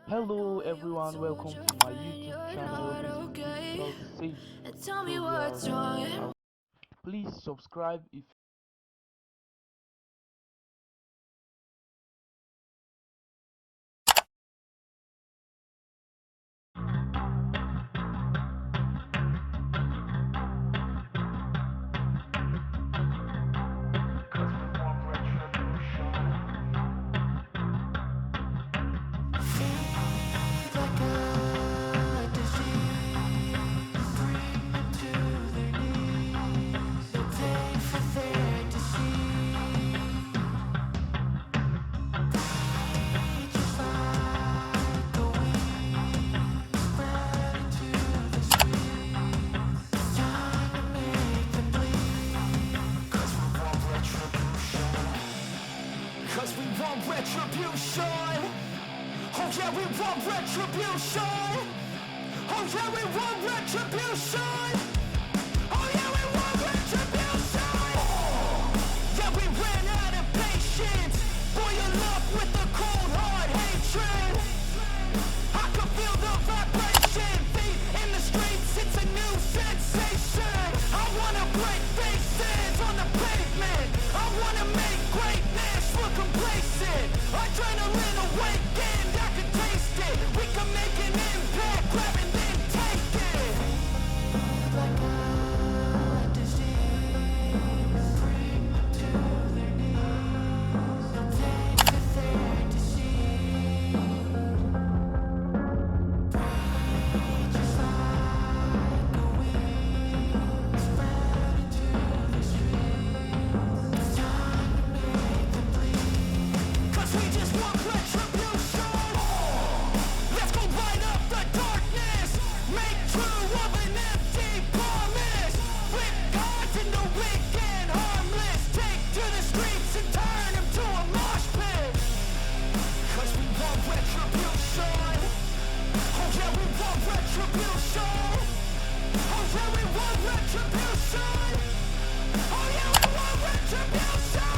Hello everyone, welcome to my YouTube channel. This is Digital Safe Tutorial. Please subscribe if Cause we want retribution. Oh yeah, we want retribution. Oh yeah, we want retribution. Oh yeah, we want retribution. Yeah, we ran out of patience. Boil up with the cold hard hatred. I can feel the vibration. Feet in the streets, it's a new sensation. I wanna break faces on the pavement. I wanna make greatness look complacent. Adrenaline awakened, I can taste it. We can make an impact, grab and then take it. Like a disease, bring them to their knees. Take the fantasy. Just like a weed, spread into the streets. Time to make them bleed. Cause we just want retribution. Let's go light up the darkness. Make true of an empty promise. Flip cards into weak and harmless. Take to the streets and turn them to a mosh pit. Cause we want retribution. Oh yeah, we want retribution. Oh yeah, we want retribution. Oh yeah, we want retribution.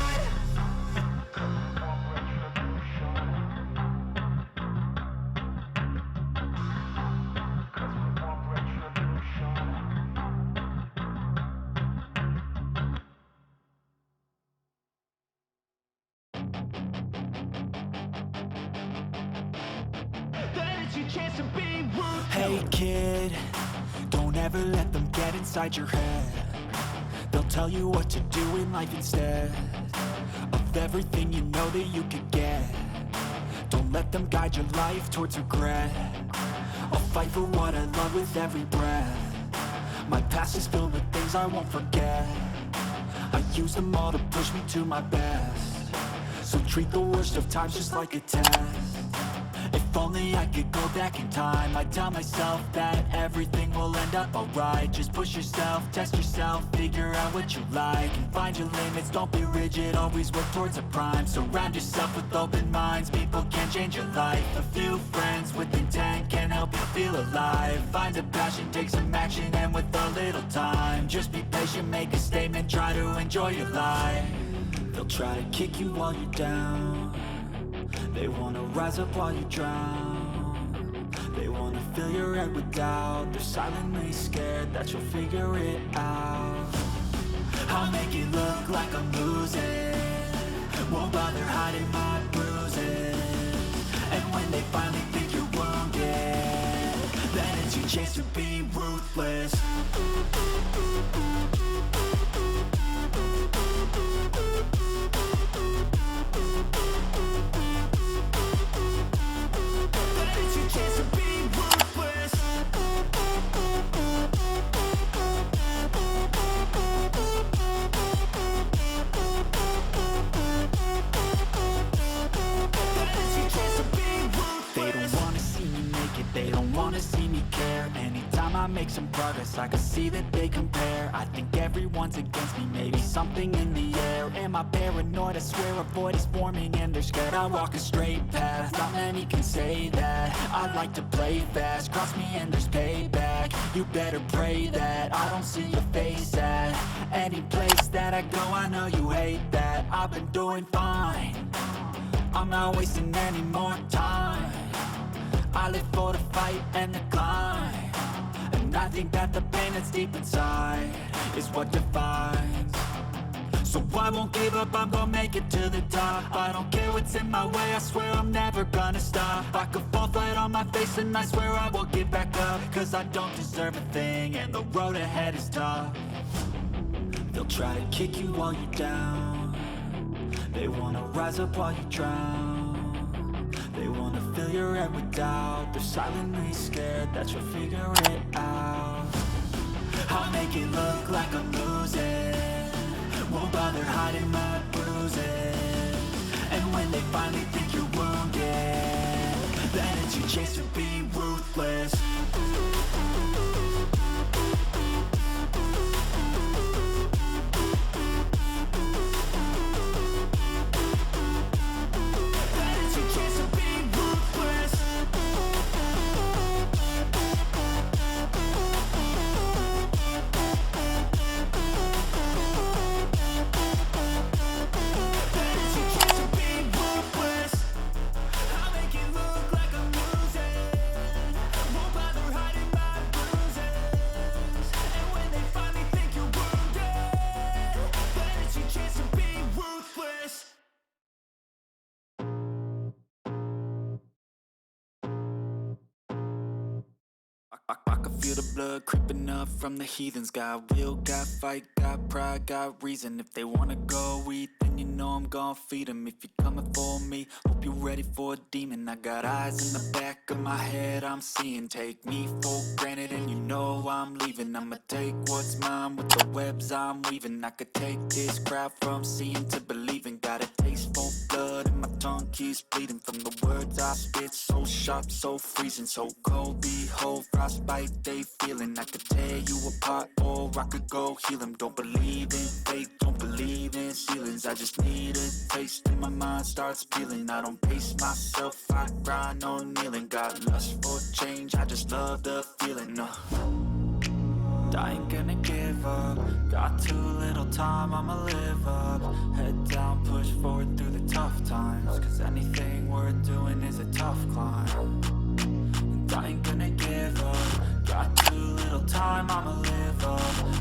That is your chance to be ruthless. Hey kid, don't ever let them get inside your head. They'll tell you what to do in life instead of everything you know that you could get. Don't let them guide your life towards regret. I'll fight for what I love with every breath. My past is filled with things I won't forget. I use them all to push me to my best. So treat the worst of times just like a test. If only I could go back in time, I'd tell myself that everything will end up alright. Just push yourself, test yourself, figure out what you like, and find your limits, don't be rigid, always work towards a prime. Surround yourself with open minds, people can change your life. A few friends with intent can help you feel alive. Find a passion, take some action, and with a little time, just be patient, make a statement, try to enjoy your life. They'll try to kick you while you're down. They wanna rise up while you drown. They wanna fill your head with doubt. They're silently scared that you'll figure it out. I'll make it look like I'm losing. Won't bother hiding my bruises. And when they finally think you're wounded, then it's your chance to be ruthless. That is your chance to be ruthless. That is your chance to be ruthless. They don't wanna see me make it, they don't wanna see me care. Anytime I make some progress, I can see that they compare. I think everyone's against me, maybe something in the air. Am I paranoid? I swear a void is forming and they're scared. I walk a straight path, not many can say that. I like to play fast, cross me and there's payback. You better pray that I don't see your face at any place that I go. I know you hate that. I've been doing fine, I'm not wasting any more time. fight and the climb. And I think that the pain that's deep inside is what defines. So I won't give up, I'm gonna make it to the top. I don't care what's in my way, I swear I'm never gonna stop. I could fall flat on my face and I swear I won't get back up. Cause I don't deserve a thing and the road ahead is tough. They'll try to kick you while you're down. They wanna rise up while you drown. They wanna fill your head with doubt. They're silently scared that you'll figure it out. I'll make it look like I'm losing, won't bother hiding my bruises. And when they finally think you're wounded, then it's your chance to be ruthless. Then it's your chance to be ruthless. I can feel the blood creeping up from the heathens. Got will, got fight, got pride, got reason. If they wanna go eat, then you know I'm gon' feed them. If you're coming for me, hope you're ready for a demon. I got eyes in the back of my head, I'm seeing. Take me for granted and you know I'm leaving. I'ma take what's mine with the webs I'm weaving. I could take this crowd from seeing to believing. Got a taste for blood and my tongue keeps bleeding from the words I spit. So sharp, so freezing, so cold. Behold, frostbite they feeling. I could tear you apart or I could go heal them. Don't believe in fate, don't believe in ceilings. I just need a taste and my mind starts peeling. I don't pace myself, I grind on kneeling. Got lust for change, I just love the feeling. I ain't gonna give up. Got too little time, I'ma live up. Head down, push forward through the tough times. Cause anything worth doing is a tough climb. And I ain't gonna give up. Got too little time, I'ma live up.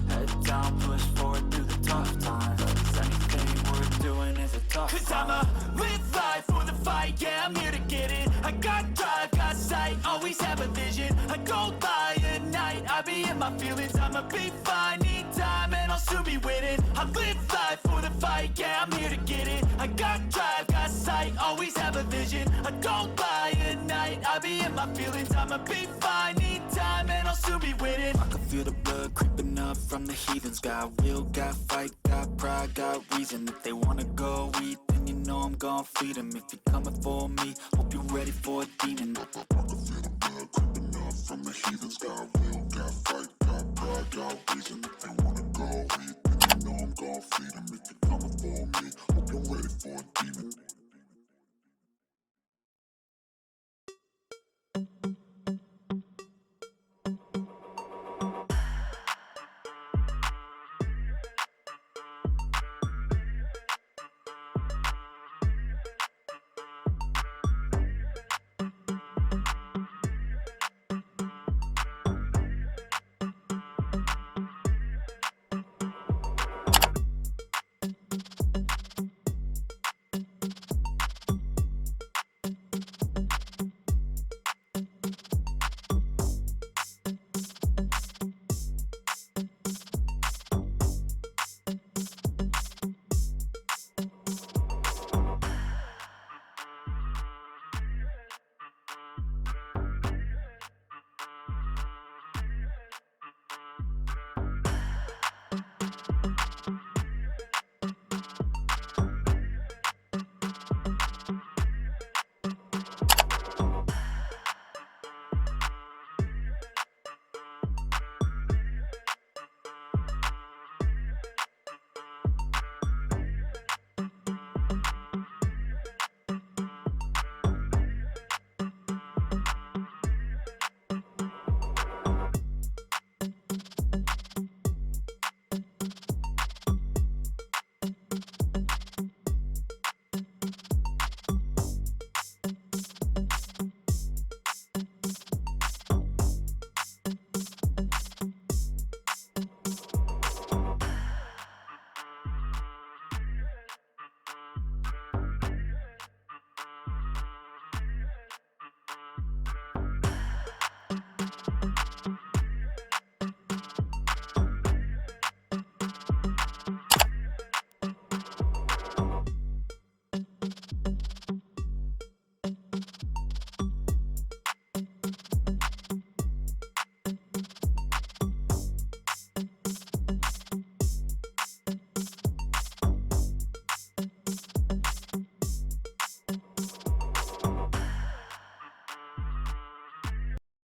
Head down, push forward through the tough times. Cause anything worth doing is a tough climb. Cause I'ma live life for the fight, yeah, I'm here to get it. I got drive, got sight, always have a vision. I go by at night, I be in my feelings. I'ma be fine, need time, and I'll soon be winning. I live life for the fight, yeah, I'm here to get it. I got drive, got sight, always have a vision. I go by at night, I be in my feelings. I'ma be fine, need time, and I'll soon be winning. I can feel the blood creeping up from the heathens. Got will, got fight, got pride, got reason. If they wanna go eat, then you know I'm gon' feed them. If you're coming for me, hope you're ready for a demon. I can feel the blood creeping up from the heathens. Got will, got fight, got pride, got reason. If they wanna go eat, then you know I'm gon' feed them. If you're coming for me, hope you're ready for a demon.